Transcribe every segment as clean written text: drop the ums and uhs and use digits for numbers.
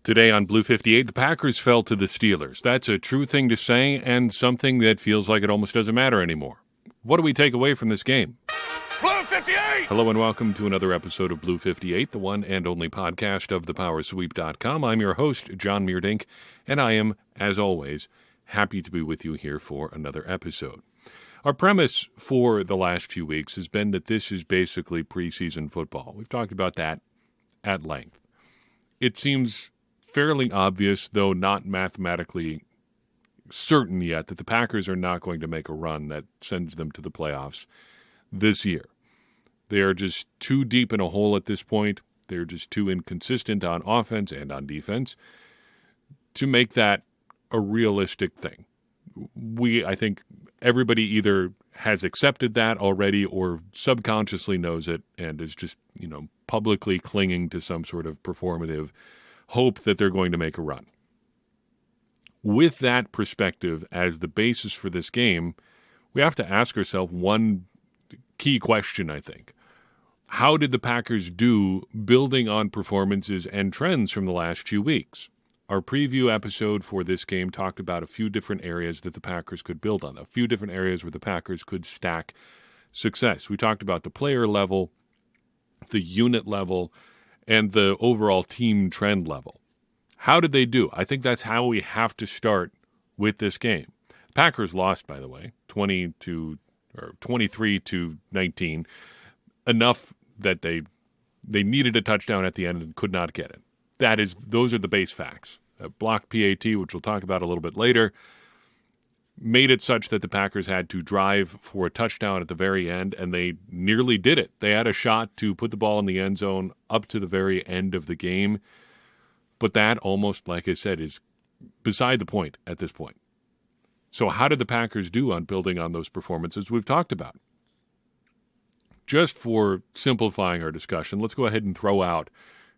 Today on Blue 58, the Packers fell to the Steelers. That's a true thing to say and something that feels like it almost doesn't matter anymore. What do we take away from this game? Blue 58! Hello and welcome to another episode of Blue 58, the one and only podcast of thepowersweep.com. I'm your host, John Meerdink, and I am, as always, happy to be with you here for another episode. Our premise for the last few weeks has been that this is basically preseason football. We've talked about that at length. It seems fairly obvious, though not mathematically certain yet, that the Packers are not going to make a run that sends them to the playoffs this year. They are just too deep in a hole at this point. They're just too inconsistent on offense and on defense to make that a realistic thing. I think everybody either has accepted that already or subconsciously knows it and is just, publicly clinging to some sort of performative hope that they're going to make a run. With that perspective as the basis for this game, we have to ask ourselves one key question, I think. How did the Packers do building on performances and trends from the last few weeks? Our preview episode for this game talked about a few different areas that the Packers could build on, a few different areas where the Packers could stack success. We talked about the player level, the unit level, and the overall team trend level. How did they do? I think that's how we have to start with this game. Packers lost, by the way, 23-19, enough that they needed a touchdown at the end and could not get it. Those are the base facts. A blocked PAT, which we'll talk about a little bit later, made it such that the Packers had to drive for a touchdown at the very end, and they nearly did it. They had a shot to put the ball in the end zone up to the very end of the game, but that almost, like I said, is beside the point at this point. So how did the Packers do on building on those performances we've talked about? Just for simplifying our discussion, let's go ahead and throw out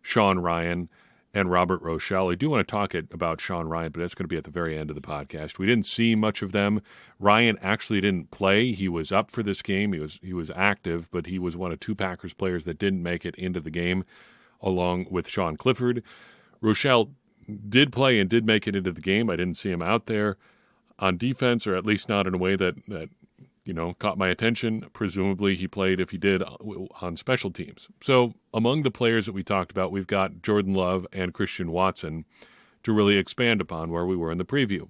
Sean Rhyan and Robert Rochelle. I do want to talk about Sean Rhyan, but that's going to be at the very end of the podcast. We didn't see much of them. Ryan actually didn't play. He was up for this game. He was active, but he was one of two Packers players that didn't make it into the game, along with Sean Clifford. Rochelle did play and did make it into the game. I didn't see him out there on defense, or at least not in a way that caught my attention. Presumably he played, if he did, on special teams. So among the players that we talked about, we've got Jordan Love and Christian Watson to really expand upon where we were in the preview.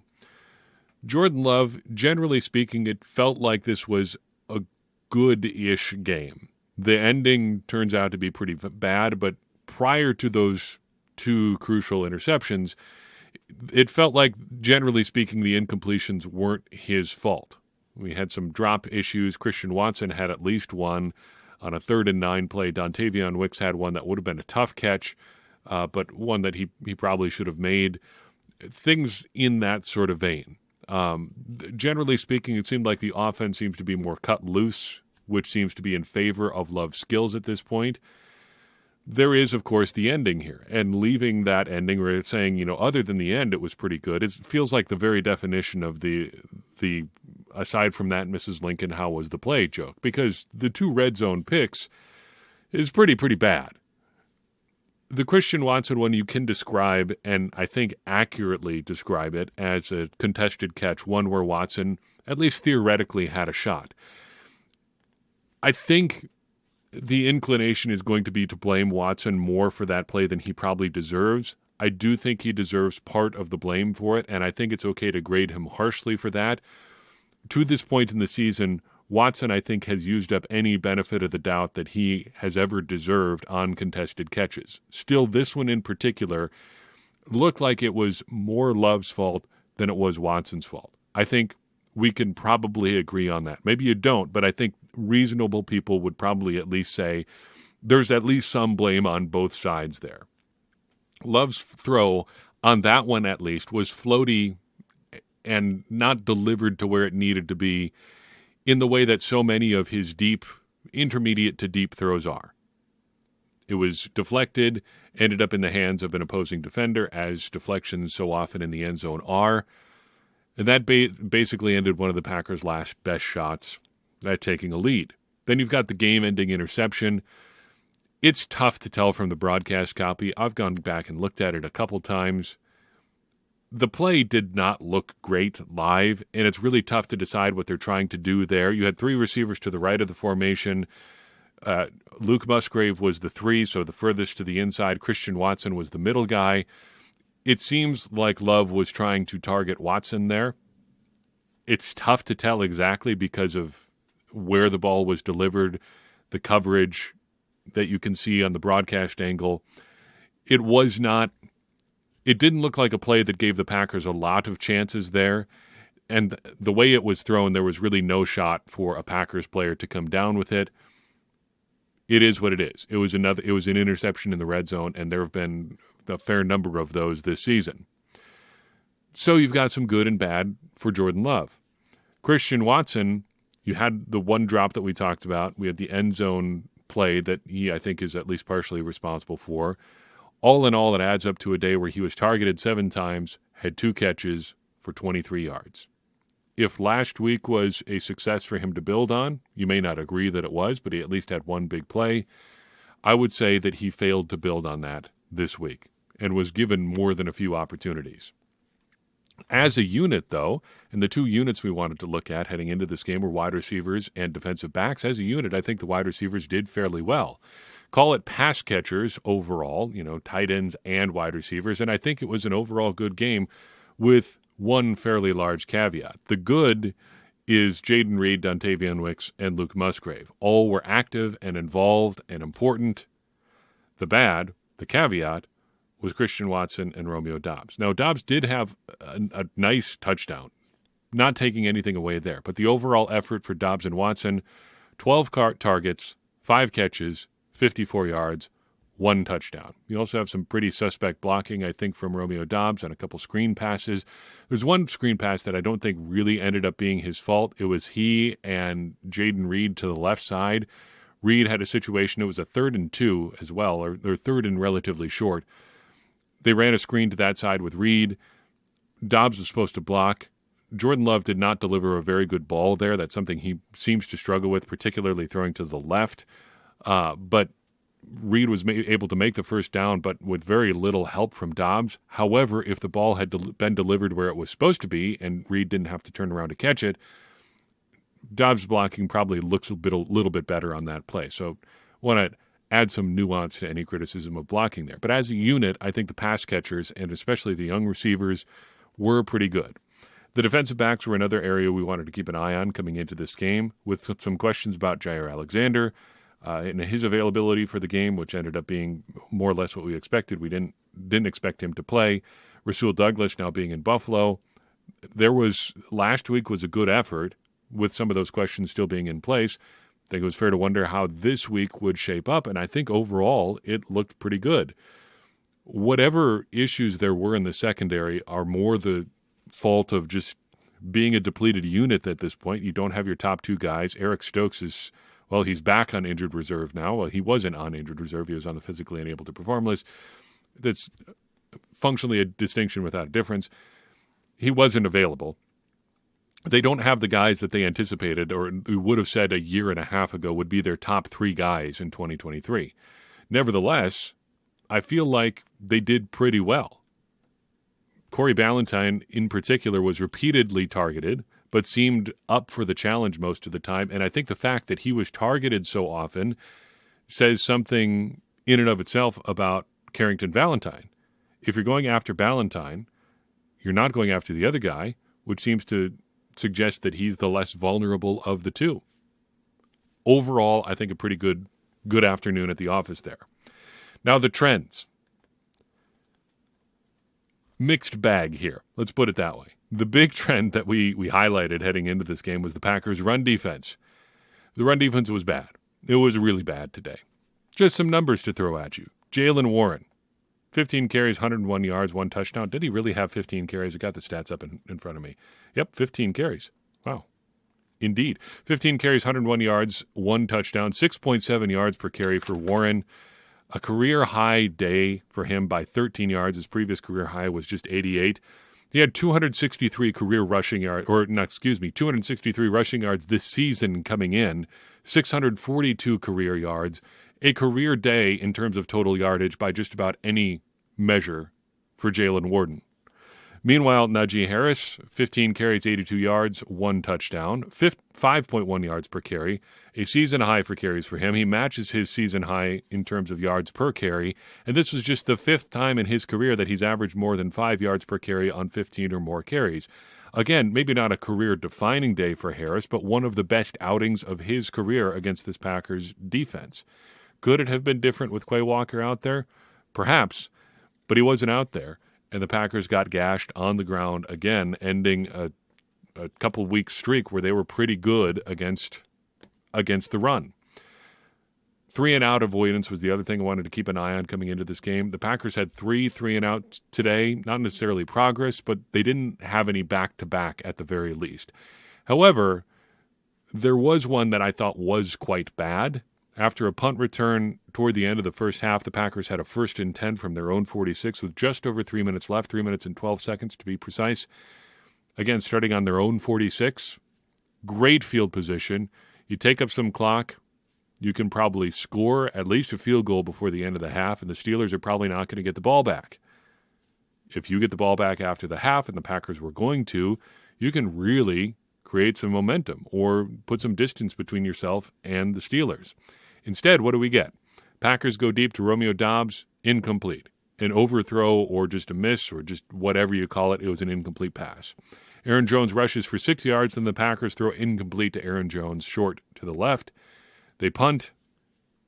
Jordan Love, generally speaking, it felt like this was a good-ish game. The ending turns out to be pretty bad, but prior to those two crucial interceptions, it felt like, generally speaking, the incompletions weren't his fault. We had some drop issues. Christian Watson had at least one on a 3rd and 9 play. Dontavion Wicks had one that would have been a tough catch, but one that he probably should have made. Things in that sort of vein. Generally speaking, it seemed like the offense seems to be more cut loose, which seems to be in favor of Love's skills at this point. There is, of course, the ending here, and leaving that ending where it's saying, other than the end, it was pretty good. It feels like the very definition of the aside from that, Mrs. Lincoln, how was the play joke, because the two red zone picks is pretty bad. The Christian Watson one you can describe, and I think accurately describe it, as a contested catch, one where Watson at least theoretically had a shot. I think the inclination is going to be to blame Watson more for that play than he probably deserves. I do think he deserves part of the blame for it, and I think it's okay to grade him harshly for that. To this point in the season, Watson, I think, has used up any benefit of the doubt that he has ever deserved on contested catches. Still, this one in particular looked like it was more Love's fault than it was Watson's fault. I think we can probably agree on that. Maybe you don't, but I think reasonable people would probably at least say there's at least some blame on both sides there. Love's throw on that one, at least, was floaty and not delivered to where it needed to be in the way that so many of his intermediate to deep throws are. It was deflected, ended up in the hands of an opposing defender, as deflections so often in the end zone are. And that basically ended one of the Packers' last best shots at taking a lead. Then you've got the game-ending interception. It's tough to tell from the broadcast copy. I've gone back and looked at it a couple times. The play did not look great live, and it's really tough to decide what they're trying to do there. You had three receivers to the right of the formation. Luke Musgrave was the 3, so the furthest to the inside. Christian Watson was the middle guy. It seems like Love was trying to target Watson there. It's tough to tell exactly because of where the ball was delivered, the coverage that you can see on the broadcast angle. It didn't look like a play that gave the Packers a lot of chances there. And the way it was thrown, there was really no shot for a Packers player to come down with it. It is what it is. It was an interception in the red zone, and there have been a fair number of those this season. So you've got some good and bad for Jordan Love. Christian Watson, you had the one drop that we talked about. We had the end zone play that he, I think, is at least partially responsible for. All in all, it adds up to a day where he was targeted 7 times, had 2 catches for 23 yards. If last week was a success for him to build on, you may not agree that it was, but he at least had one big play. I would say that he failed to build on that this week and was given more than a few opportunities. As a unit, though, and the 2 units we wanted to look at heading into this game were wide receivers and defensive backs. As a unit, I think the wide receivers did fairly well. Call it pass catchers overall, tight ends and wide receivers, and I think it was an overall good game with one fairly large caveat. The good is Jaden Reed, Dontavian Wicks, and Luke Musgrave. All were active and involved and important. The bad, the caveat, was Christian Watson and Romeo Doubs. Now, Doubs did have a nice touchdown, not taking anything away there. But the overall effort for Doubs and Watson, 12 targets, 5 catches, 54 yards, 1 touchdown. You also have some pretty suspect blocking, I think, from Romeo Doubs and a couple screen passes. There's one screen pass that I don't think really ended up being his fault. It was he and Jaden Reed to the left side. Reed had a situation, it was a 3rd and 2 as well, or 3rd and relatively short. They ran a screen to that side with Reed. Doubs was supposed to block. Jordan Love did not deliver a very good ball there. That's something he seems to struggle with, particularly throwing to the left. But Reed was able to make the first down, but with very little help from Doubs. However, if the ball had been delivered where it was supposed to be and Reed didn't have to turn around to catch it, Doubs' blocking probably looks a little bit better on that play. So want to add some nuance to any criticism of blocking there. But as a unit, I think the pass catchers, and especially the young receivers, were pretty good. The defensive backs were another area we wanted to keep an eye on coming into this game, with some questions about Jair Alexander and his availability for the game, which ended up being more or less what we expected. We didn't expect him to play. Rasul Douglas now being in Buffalo. Last week was a good effort, with some of those questions still being in place. I think it was fair to wonder how this week would shape up, and I think overall it looked pretty good. Whatever issues there were in the secondary are more the fault of just being a depleted unit at this point. You don't have your top 2 guys. Eric Stokes he's back on injured reserve now. Well, he wasn't on injured reserve. He was on the physically unable to perform list. That's functionally a distinction without a difference. He wasn't available. They don't have the guys that they anticipated, or we would have said a year and a half ago would be their top 3 guys in 2023. Nevertheless, I feel like they did pretty well. Corey Ballantyne, in particular, was repeatedly targeted, but seemed up for the challenge most of the time. And I think the fact that he was targeted so often says something in and of itself about Carrington Valentine. If you're going after Ballantyne, you're not going after the other guy, which seems to suggest that he's the less vulnerable of the 2. Overall, I think a pretty good afternoon at the office there. Now the trends. Mixed bag here. Let's put it that way. The big trend that we highlighted heading into this game was the Packers' run defense. The run defense was bad. It was really bad today. Just some numbers to throw at you. Jaylen Warren, 15 carries, 101 yards, 1 touchdown. Did he really have 15 carries? I got the stats up in front of me. Yep, 15 carries. Wow. Indeed. 15 carries, 101 yards, 1 touchdown, 6.7 yards per carry for Warren. A career-high day for him by 13 yards. His previous career high was just 88. He had 263 263 rushing yards this season coming in, 642 career yards, a career day in terms of total yardage by just about any measure for Jalen Warden. Meanwhile, Najee Harris, 15 carries, 82 yards, 1 touchdown, 5.1 yards per carry, a season high for carries for him. He matches his season high in terms of yards per carry, and this was just the 5th time in his career that he's averaged more than 5 yards per carry on 15 or more carries. Again, maybe not a career-defining day for Harris, but one of the best outings of his career against this Packers defense. Could it have been different with Quay Walker out there? Perhaps, but he wasn't out there. And the Packers got gashed on the ground again, ending a couple week streak where they were pretty good against the run. 3-and-out avoidance was the other thing I wanted to keep an eye on coming into this game. The Packers had 3 3-and-outs today, not necessarily progress, but they didn't have any back-to-back at the very least. However, there was one that I thought was quite bad. After a punt return toward the end of the first half, the Packers had a 1st and 10 from their own 46 with just over 3 minutes left, 3 minutes and 12 seconds to be precise. Again, starting on their own 46. Great field position. You take up some clock, you can probably score at least a field goal before the end of the half, and the Steelers are probably not going to get the ball back. If you get the ball back after the half, and the Packers were going to, you can really create some momentum or put some distance between yourself and the Steelers. Instead, what do we get? Packers go deep to Romeo Doubs, incomplete. An overthrow or just a miss or just whatever you call it, it was an incomplete pass. Aaron Jones rushes for 6 yards, then the Packers throw incomplete to Aaron Jones, short to the left. They punt,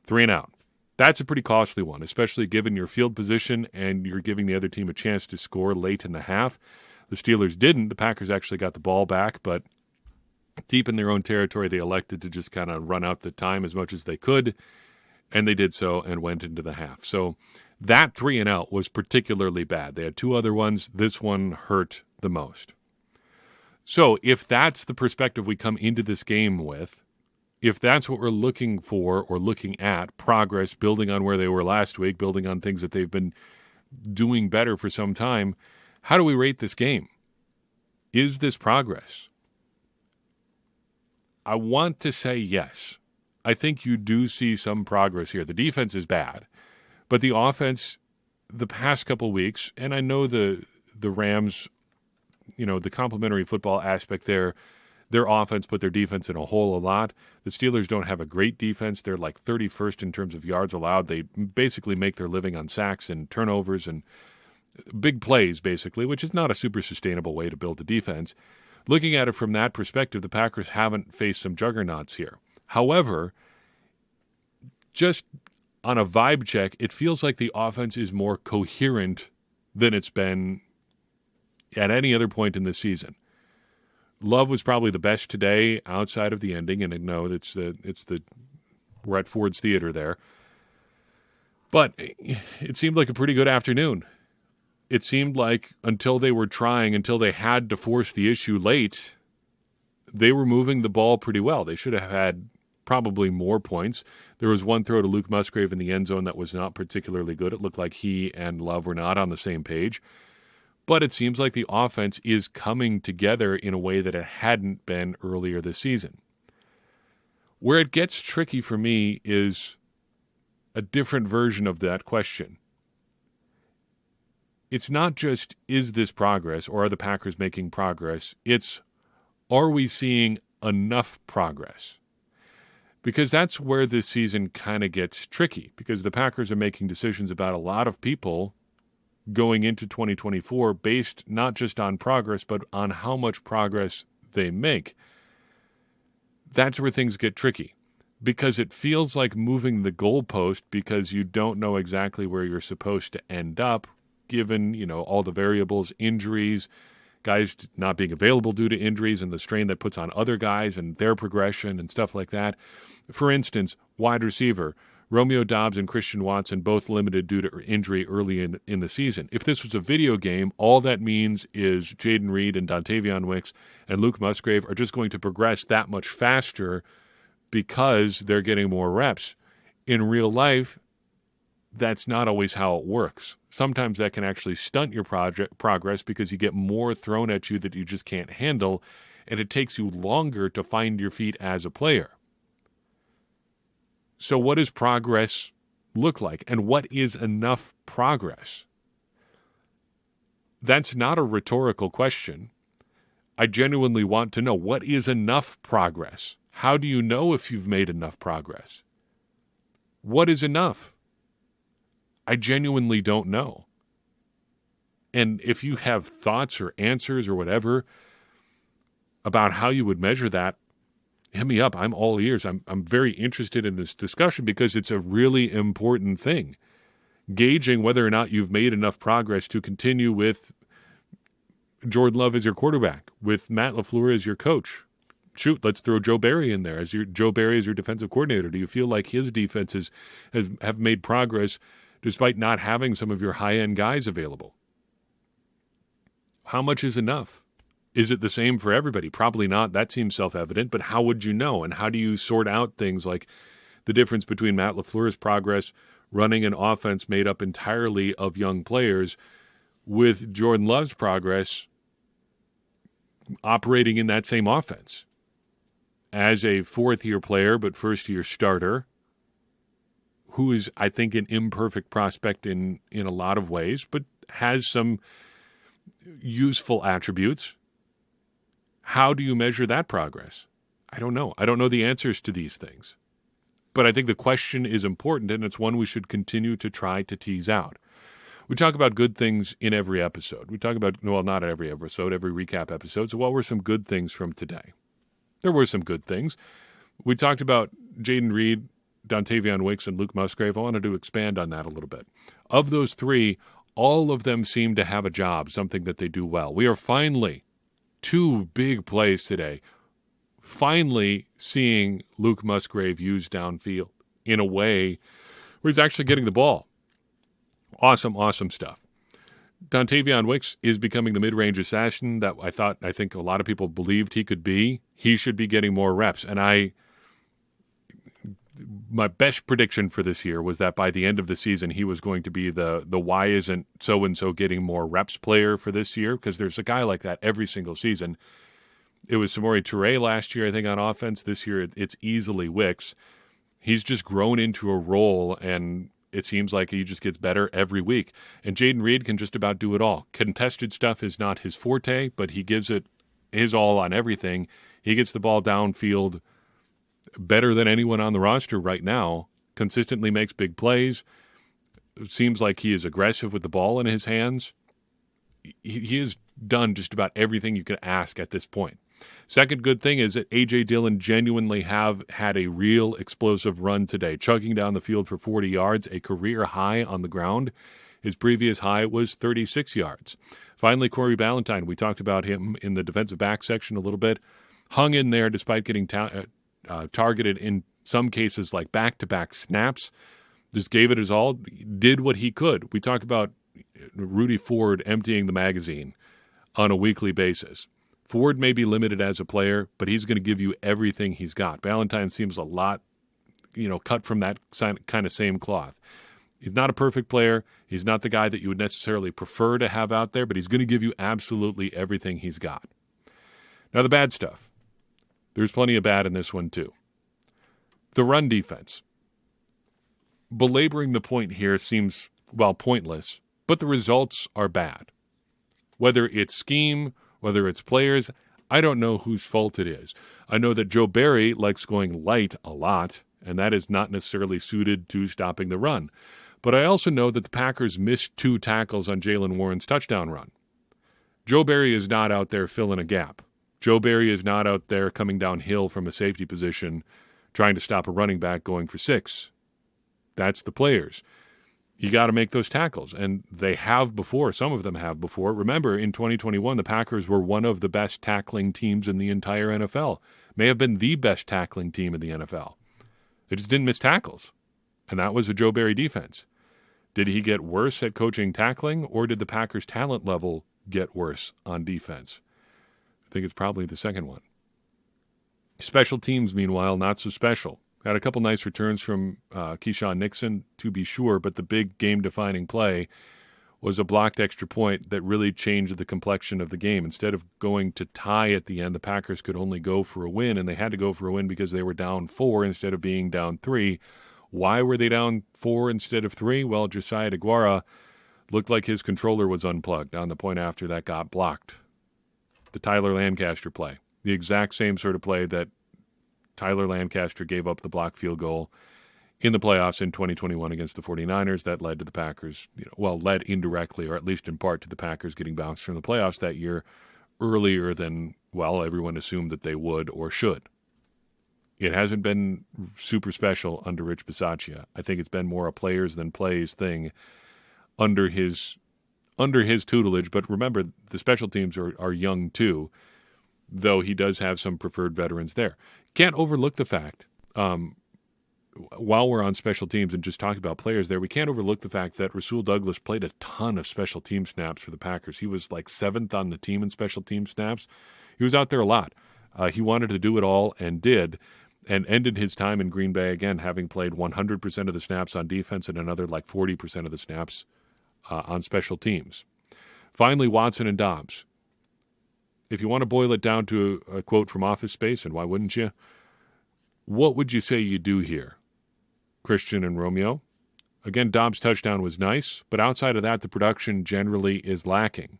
3-and-out. That's a pretty costly one, especially given your field position and you're giving the other team a chance to score late in the half. The Steelers didn't. The Packers actually got the ball back, but deep in their own territory, they elected to just kind of run out the time as much as they could, and they did so and went into the half. So that 3-and-out was particularly bad. They had 2 other ones. This one hurt the most. So if that's the perspective we come into this game with, if that's what we're looking for or looking at, progress, building on where they were last week, building on things that they've been doing better for some time, how do we rate this game? Is this progress? I want to say yes. I think you do see some progress here. The defense is bad, but the offense, the past couple weeks, and I know the Rams, the complementary football aspect there, their offense put their defense in a hole a lot. The Steelers don't have a great defense. They're like 31st in terms of yards allowed. They basically make their living on sacks and turnovers and big plays, basically, which is not a super sustainable way to build a defense. Looking at it from that perspective, the Packers haven't faced some juggernauts here. However, just on a vibe check, it feels like the offense is more coherent than it's been at any other point in this season. Love was probably the best today outside of the ending, and I know we're at Ford's Theater there. But it seemed like a pretty good afternoon. It seemed like until they had to force the issue late, they were moving the ball pretty well. They should have had probably more points. There was one throw to Luke Musgrave in the end zone that was not particularly good. It looked like he and Love were not on the same page. But it seems like the offense is coming together in a way that it hadn't been earlier this season. Where it gets tricky for me is a different version of that question. It's not just, is this progress, or are the Packers making progress? It's, are we seeing enough progress? Because that's where this season kind of gets tricky, because the Packers are making decisions about a lot of people going into 2024 based not just on progress, but on how much progress they make. That's where things get tricky, because it feels like moving the goalpost because you don't know exactly where you're supposed to end up, given, all the variables, injuries, guys not being available due to injuries and the strain that puts on other guys and their progression and stuff like that. For instance, wide receiver, Romeo Doubs and Christian Watson both limited due to injury early in the season. If this was a video game, all that means is Jaden Reed and Dontavion Wicks and Luke Musgrave are just going to progress that much faster because they're getting more reps. In real life, that's not always how it works. Sometimes that can actually stunt your progress because you get more thrown at you that you just can't handle, and it takes you longer to find your feet as a player. So what does progress look like? And what is enough progress? That's not a rhetorical question. I genuinely want to know, what is enough progress? How do you know if you've made enough progress? What is enough? I genuinely don't know. And if you have thoughts or answers or whatever about how you would measure that, hit me up. I'm all ears. I'm very interested in this discussion because it's a really important thing. Gauging whether or not you've made enough progress to continue with Jordan Love as your quarterback, with Matt LaFleur as your coach. Shoot, let's throw Joe Barry in there as your defensive coordinator. Do you feel like his defenses have made progress despite not having some of your high-end guys available? How much is enough? Is it the same for everybody? Probably not. That seems self-evident, but how would you know? And how do you sort out things like the difference between Matt LaFleur's progress running an offense made up entirely of young players with Jordan Love's progress operating in that same offense as a fourth-year player but first-year starter who is, I think, an imperfect prospect in a lot of ways, but has some useful attributes. How do you measure that progress? I don't know. I don't know the answers to these things. But I think the question is important, and it's one we should continue to try to tease out. We talk about good things in every episode. We talk about, well, not every episode, every recap episode. So what were some good things from today? There were some good things. We talked about Jaden Reed, Dontavion Wicks, and Luke Musgrave. I wanted to expand on that a little bit. Of those three, all of them seem to have a job, something that they do well. We are finally, two big plays today, finally seeing Luke Musgrave used downfield in a way where he's actually getting the ball. Awesome, awesome stuff. Dontavion Wicks is becoming the mid-range assassin that I think a lot of people believed he could be. He should be getting more reps. And my best prediction for this year was that by the end of the season, he was going to be the why isn't so-and-so getting more reps player for this year, because there's a guy like that every single season. It was Samori Toure last year, I think, on offense. This year, it's easily Wicks. He's just grown into a role, and it seems like he just gets better every week. And Jaden Reed can just about do it all. Contested stuff is not his forte, but he gives it his all on everything. He gets the ball downfield better than anyone on the roster right now, consistently makes big plays. It seems like he is aggressive with the ball in his hands. He has done just about everything you could ask at this point. Second good thing is that A.J. Dillon genuinely have had a real explosive run today, chugging down the field for 40 yards, a career high on the ground. His previous high was 36 yards. Finally, Corey Ballantyne, we talked about him in the defensive back section a little bit, hung in there despite getting targeted in some cases like back-to-back snaps, just gave it his all, did what he could. We talked about Rudy Ford emptying the magazine on a weekly basis. Ford may be limited as a player, but he's going to give you everything he's got. Ballantyne seems a lot, cut from that kind of same cloth. He's not a perfect player. He's not the guy that you would necessarily prefer to have out there, but he's going to give you absolutely everything he's got. Now, the bad stuff. There's plenty of bad in this one, too. The run defense. Belaboring the point here seems, pointless, but the results are bad. Whether it's scheme, whether it's players, I don't know whose fault it is. I know that Joe Barry likes going light a lot, and that is not necessarily suited to stopping the run. But I also know that the Packers missed 2 tackles on Jaylen Warren's touchdown run. Joe Barry is not out there filling a gap. Joe Barry is not out there coming downhill from a safety position trying to stop a running back going for 6. That's the players. You got to make those tackles, and they have before. Some of them have before. Remember, in 2021, the Packers were one of the best tackling teams in the entire NFL. May have been the best tackling team in the NFL. They just didn't miss tackles, and that was a Joe Barry defense. Did he get worse at coaching tackling, or did the Packers' talent level get worse on defense? I think it's probably the second one. Special teams, meanwhile, not so special. Had a couple nice returns from Keyshawn Nixon, to be sure, but the big game-defining play was a blocked extra point that really changed the complexion of the game. Instead of going to tie at the end, the Packers could only go for a win, and they had to go for a win because they were down 4 instead of being down 3. Why were they down 4 instead of 3? Well, Josiah DeGuara looked like his controller was unplugged on the point after that got blocked. The Tyler Lancaster play. The exact same sort of play that Tyler Lancaster gave up the blocked field goal in the playoffs in 2021 against the 49ers. That led to the Packers, led indirectly, or at least in part, to the Packers getting bounced from the playoffs that year earlier than, everyone assumed that they would or should. It hasn't been super special under Rich Bisaccia. I think it's been more a players than plays thing under his tutelage. But remember, the special teams are young too, though he does have some preferred veterans there. Can't overlook the fact, while we're on special teams and just talking about players there, we can't overlook the fact that Rasul Douglas played a ton of special team snaps for the Packers. He was like 7th on the team in special team snaps. He was out there a lot. He wanted to do it all and did, and ended his time in Green Bay again, having played 100% of the snaps on defense and another 40% of the snaps on special teams. Finally, Watson and Dobbs. If you want to boil it down to a quote from Office Space, and why wouldn't you? What would you say you do here, Christian and Romeo? Again, Dobbs' touchdown was nice, but outside of that, the production generally is lacking.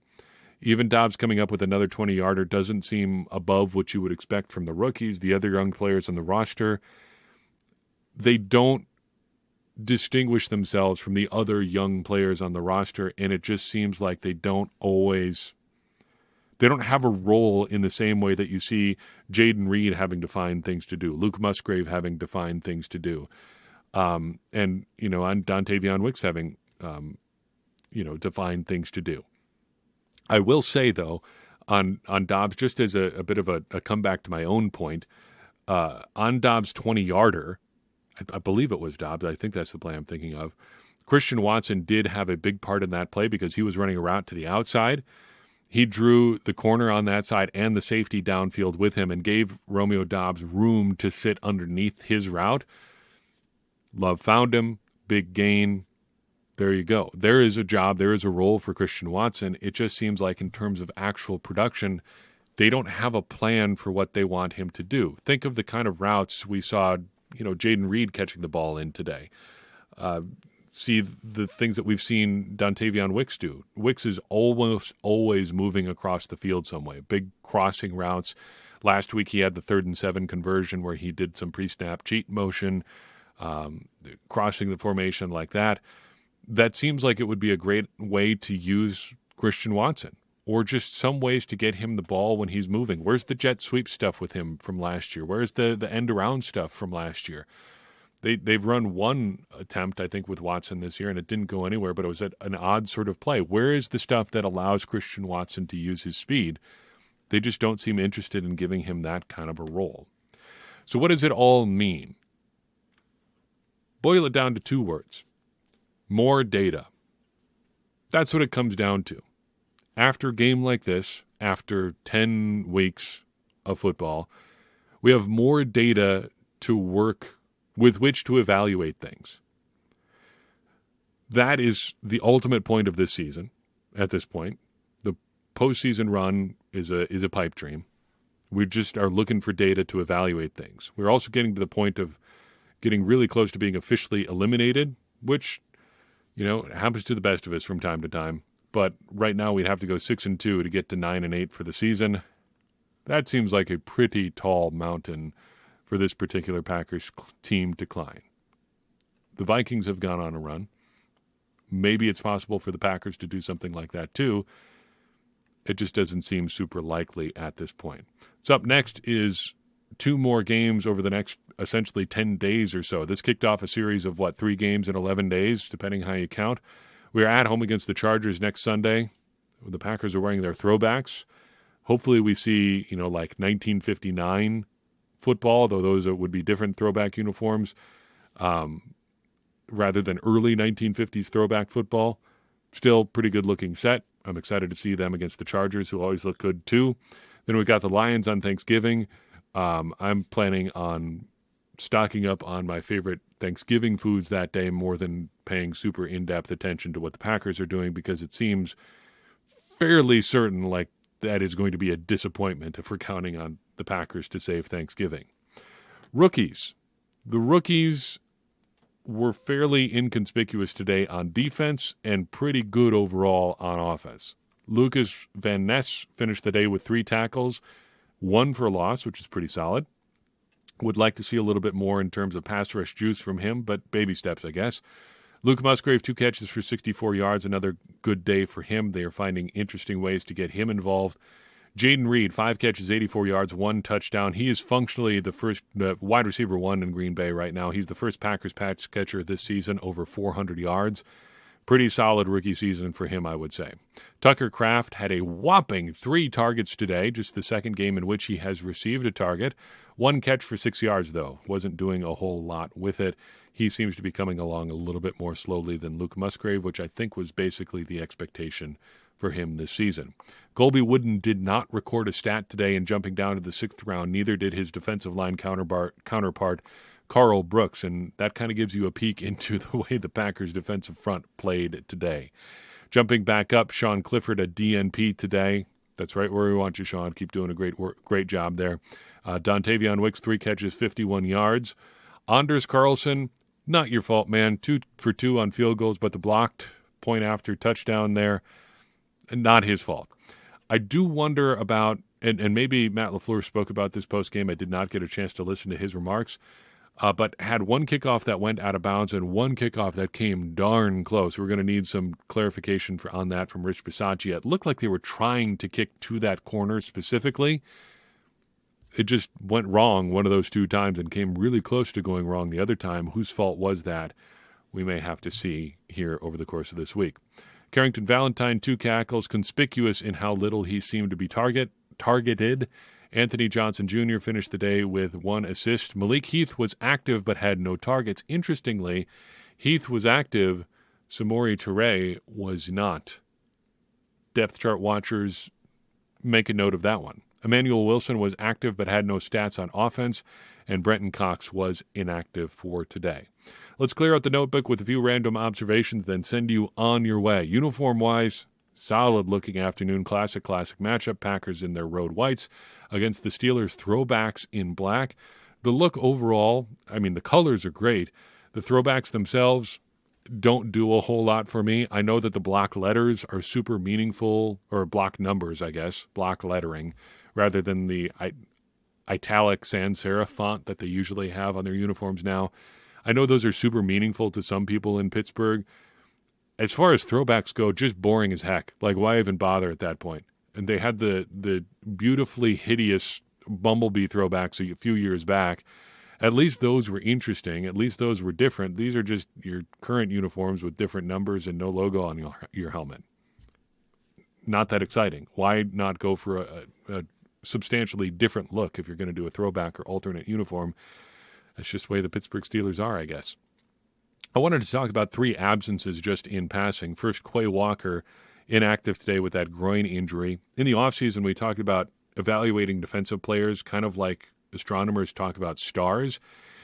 Even Dobbs coming up with another 20-yarder doesn't seem above what you would expect from the rookies, the other young players on the roster. They don't distinguish themselves from the other young players on the roster, and it just seems like they don't have a role in the same way that you see Jaden Reed having to find things to do, Luke Musgrave having to find things to do, and Dontavion Wicks having to find things to do. I will say, though, on Dobbs, just as a bit of a comeback to my own point, on Dobbs' 20-yarder, I believe it was Dobbs, I think that's the play I'm thinking of, Christian Watson did have a big part in that play because he was running a route to the outside. He drew the corner on that side and the safety downfield with him and gave Romeo Dobbs room to sit underneath his route. Love found him, big gain. There you go. There is a job, there is a role for Christian Watson. It just seems like in terms of actual production, they don't have a plan for what they want him to do. Think of the kind of routes we saw, Jaden Reed catching the ball in today. See the things that we've seen Dontavion Wicks do. Wicks is almost always moving across the field some way. Big crossing routes. Last week he had the 3rd and 7 conversion where he did some pre-snap cheat motion, crossing the formation like that. That seems like it would be a great way to use Christian Watson, or just some ways to get him the ball when he's moving. Where's the jet sweep stuff with him from last year? Where's the end-around stuff from last year? They've run one attempt, I think, with Watson this year, and it didn't go anywhere, but it was an odd sort of play. Where is the stuff that allows Christian Watson to use his speed? They just don't seem interested in giving him that kind of a role. So what does it all mean? Boil it down to 2 words. More data. That's what it comes down to. After a game like this, after 10 weeks of football, we have more data to work with which to evaluate things. That is the ultimate point of this season at this point. The postseason run is a pipe dream. We just are looking for data to evaluate things. We're also getting to the point of getting really close to being officially eliminated, which it happens to the best of us from time to time. But right now we'd have to go 6-2 to get to 9-8 for the season. That seems like a pretty tall mountain for this particular Packers team to climb. The Vikings have gone on a run. Maybe it's possible for the Packers to do something like that too. It just doesn't seem super likely at this point. So up next is 2 more games over the next essentially 10 days or so. This kicked off a series of 3 games in 11 days, depending how you count. We are at home against the Chargers next Sunday. The Packers are wearing their throwbacks. Hopefully we see, 1959 football, though those would be different throwback uniforms, rather than early 1950s throwback football. Still pretty good looking set. I'm excited to see them against the Chargers, who always look good too. Then we've got the Lions on Thanksgiving. I'm planning on stocking up on my favorite Thanksgiving foods that day more than paying super in-depth attention to what the Packers are doing, because it seems fairly certain like that is going to be a disappointment if we're counting on the Packers to save Thanksgiving. Rookies. The rookies were fairly inconspicuous today on defense and pretty good overall on offense. Lucas Van Ness finished the day with 3 tackles, 1 for a loss, which is pretty solid. Would like to see a little bit more in terms of pass rush juice from him, but baby steps, I guess. Luke Musgrave, 2 catches for 64 yards, another good day for him. They are finding interesting ways to get him involved. Jaden Reed, 5 catches, 84 yards, 1 touchdown. He is functionally the wide receiver 1 in Green Bay right now. He's the first Packers pass catcher this season over 400 yards. Pretty solid rookie season for him, I would say. Tucker Kraft had a whopping 3 targets today, just the second game in which he has received a target. 1 catch for 6 yards, though. Wasn't doing a whole lot with it. He seems to be coming along a little bit more slowly than Luke Musgrave, which I think was basically the expectation for him this season. Colby Wooden did not record a stat today in jumping down to the 6th round. Neither did his defensive line counterpart, Carl Brooks, and that kind of gives you a peek into the way the Packers' defensive front played today. Jumping back up, Sean Clifford, a DNP today. That's right where we want you, Sean. Keep doing a great job there. Dontavion Wicks, 3 catches, 51 yards. Anders Carlson, not your fault, man. 2 for 2 on field goals, but the blocked point after touchdown there, not his fault. I do wonder about, and maybe Matt LaFleur spoke about this post-game. I did not get a chance to listen to his remarks, but had 1 kickoff that went out of bounds and 1 kickoff that came darn close. We're going to need some clarification on that from Rich Bisaccia. It looked like they were trying to kick to that corner specifically. It just went wrong one of those 2 times and came really close to going wrong the other time. Whose fault was that? We may have to see here over the course of this week. Carrington Valentine, 2 tackles, conspicuous in how little he seemed to be targeted. Anthony Johnson Jr. finished the day with 1 assist. Malik Heath was active but had no targets. Interestingly, Heath was active. Samori Toure was not. Depth chart watchers make a note of that one. Emmanuel Wilson was active but had no stats on offense, and Brenton Cox was inactive for today. Let's clear out the notebook with a few random observations, then send you on your way. Uniform-wise, solid-looking afternoon, classic matchup. Packers in their road whites against the Steelers throwbacks in black. The look overall, I mean, the colors are great. The throwbacks themselves don't do a whole lot for me. I know that the block letters are super meaningful, or block numbers, I guess, block lettering, rather than the italic sans serif font that they usually have on their uniforms now. I know those are super meaningful to some people in Pittsburgh. As far as throwbacks go, just boring as heck. Like, why even bother at that point? And they had the beautifully hideous Bumblebee throwbacks a few years back. At least those were interesting. At least those were different. These are just your current uniforms with different numbers and no logo on your helmet. Not that exciting. Why not go for a substantially different look if you're going to do a throwback or alternate uniform? That's just the way the Pittsburgh Steelers are, I guess. I wanted to talk about 3 absences just in passing. First, Quay Walker, inactive today with that groin injury. In the offseason, we talked about evaluating defensive players, kind of like astronomers talk about stars.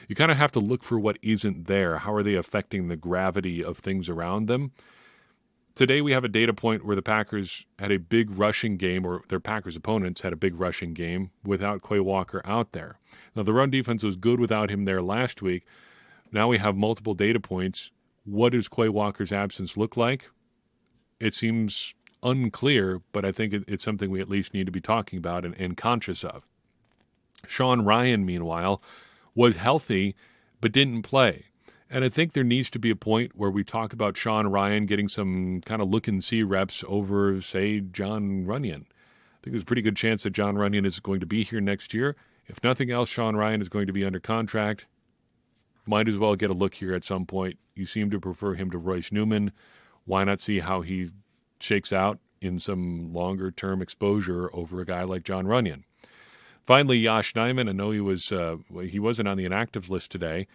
You kind of have to look for what isn't there. How are they affecting the gravity of things around them? Today we have a data point where the Packers had a big rushing game, or their Packers opponents had a big rushing game without Quay Walker out there. Now, the run defense was good without him there last week. Now we have multiple data points. What does Quay Walker's absence look like? It seems unclear, but I think it's something we at least need to be talking about and conscious of. Sean Ryan, meanwhile, was healthy but didn't play. And I think there needs to be a point where we talk about Sean Ryan getting some kind of look-and-see reps over, say, John Runyon. I think there's a pretty good chance that John Runyon is going to be here next year. If nothing else, Sean Ryan is going to be under contract. Might as well get a look here at some point. You seem to prefer him to Royce Newman. Why not see how he shakes out in some longer-term exposure over a guy like John Runyon? Finally, Yosh Nijman. I know he wasn't on the inactives list today.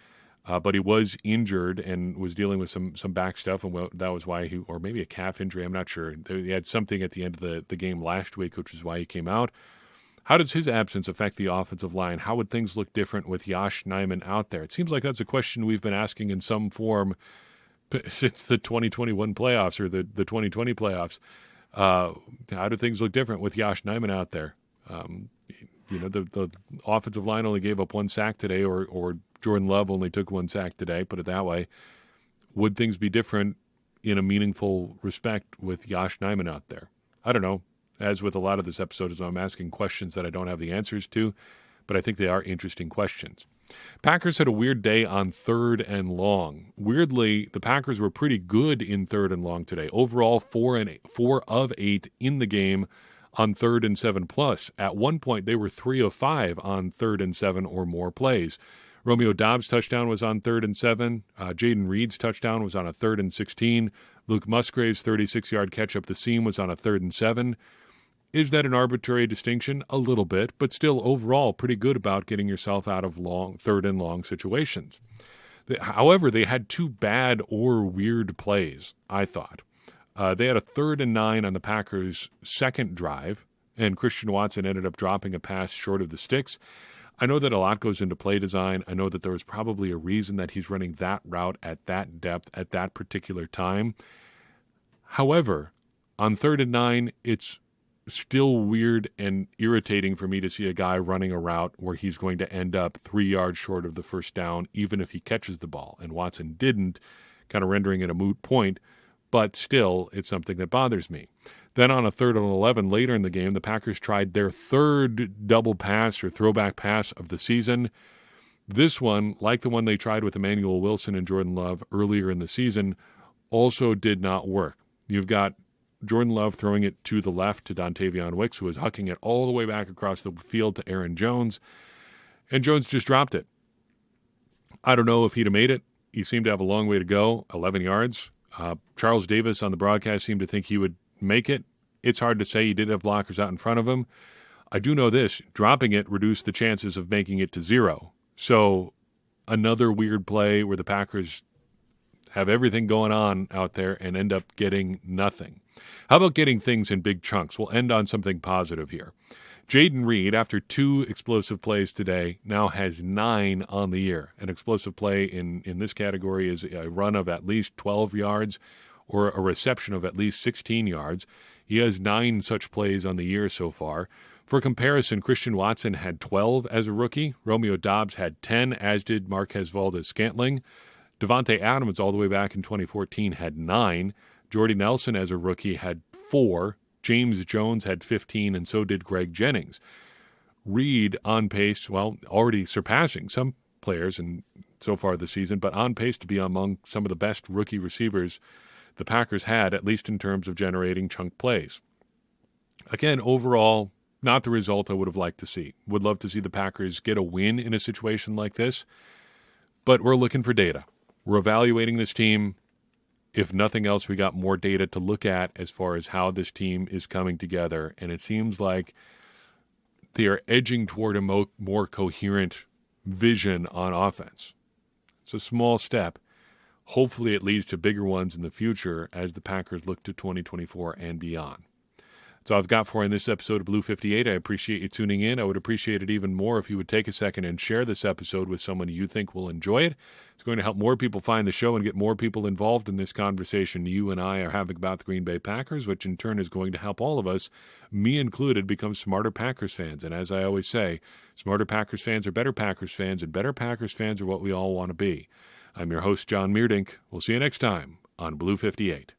But he was injured and was dealing with some back stuff, and that was why or maybe a calf injury, I'm not sure. He had something at the end of the game last week, which is why he came out. How does his absence affect the offensive line? How would things look different with Josh Nijman out there? It seems like that's a question we've been asking in some form since the 2021 playoffs or the 2020 playoffs. How do things look different with Josh Nijman out there? The offensive line only gave up 1 sack today, or Jordan Love only took 1 sack today, put it that way. Would things be different in a meaningful respect with Josh Nijman out there? I don't know. As with a lot of this episode, I'm asking questions that I don't have the answers to, but I think they are interesting questions. Packers had a weird day on 3rd and long. Weirdly, the Packers were pretty good in 3rd and long today. Overall, 4 of 8 in the game on 3rd and 7+. At one point, they were 3 of 5 on 3rd and 7 or more plays. Romeo Doubs' touchdown was on 3rd and 7. Jaden Reed's touchdown was on a 3rd and 16. Luke Musgrave's 36-yard catch up the seam was on a 3rd and 7. Is that an arbitrary distinction? A little bit, but still overall pretty good about getting yourself out of 3rd and long situations. However, they had 2 bad or weird plays, I thought. They had a 3rd and 9 on the Packers' second drive, and Christian Watson ended up dropping a pass short of the sticks. I know that a lot goes into play design. I know that there was probably a reason that he's running that route at that depth at that particular time. However, on 3rd and 9, it's still weird and irritating for me to see a guy running a route where he's going to end up 3 yards short of the first down, even if he catches the ball. And Watson didn't, kind of rendering it a moot point, but still, it's something that bothers me. Then on a 3rd and 11 later in the game, the Packers tried their 3rd double pass or throwback pass of the season. This one, like the one they tried with Emmanuel Wilson and Jordan Love earlier in the season, also did not work. You've got Jordan Love throwing it to the left to Dontavion Wicks, who was hucking it all the way back across the field to Aaron Jones, and Jones just dropped it. I don't know if he'd have made it. He seemed to have a long way to go, 11 yards. Charles Davis on the broadcast seemed to think he would make it. It's hard to say. He did have blockers out in front of him. I do know this. Dropping it reduced the chances of making it to 0. So another weird play where the Packers have everything going on out there and end up getting nothing. How about getting things in big chunks? We'll end on something positive here. Jaden Reed, after 2 explosive plays today, now has 9 on the year. An explosive play in this category is a run of at least 12 yards or a reception of at least 16 yards. He has 9 such plays on the year so far. For comparison, Christian Watson had 12 as a rookie. Romeo Doubs had 10, as did Marquez Valdes-Scantling. Devontae Adams, all the way back in 2014, had 9. Jordy Nelson, as a rookie, had 4. James Jones had 15, and so did Greg Jennings. Reed on pace, already surpassing some players and so far this season, but on pace to be among some of the best rookie receivers the Packers had, at least in terms of generating chunk plays. Again, overall, not the result I would have liked to see. Would love to see the Packers get a win in a situation like this, but we're looking for data. We're evaluating this team. If nothing else, we got more data to look at as far as how this team is coming together, and it seems like they are edging toward a more coherent vision on offense. It's a small step. Hopefully it leads to bigger ones in the future as the Packers look to 2024 and beyond. That's all I've got for you in this episode of Blue 58. I appreciate you tuning in. I would appreciate it even more if you would take a second and share this episode with someone you think will enjoy it. It's going to help more people find the show and get more people involved in this conversation you and I are having about the Green Bay Packers, which in turn is going to help all of us, me included, become smarter Packers fans. And as I always say, smarter Packers fans are better Packers fans, and better Packers fans are what we all want to be. I'm your host, John Meerdink. We'll see you next time on Blue 58.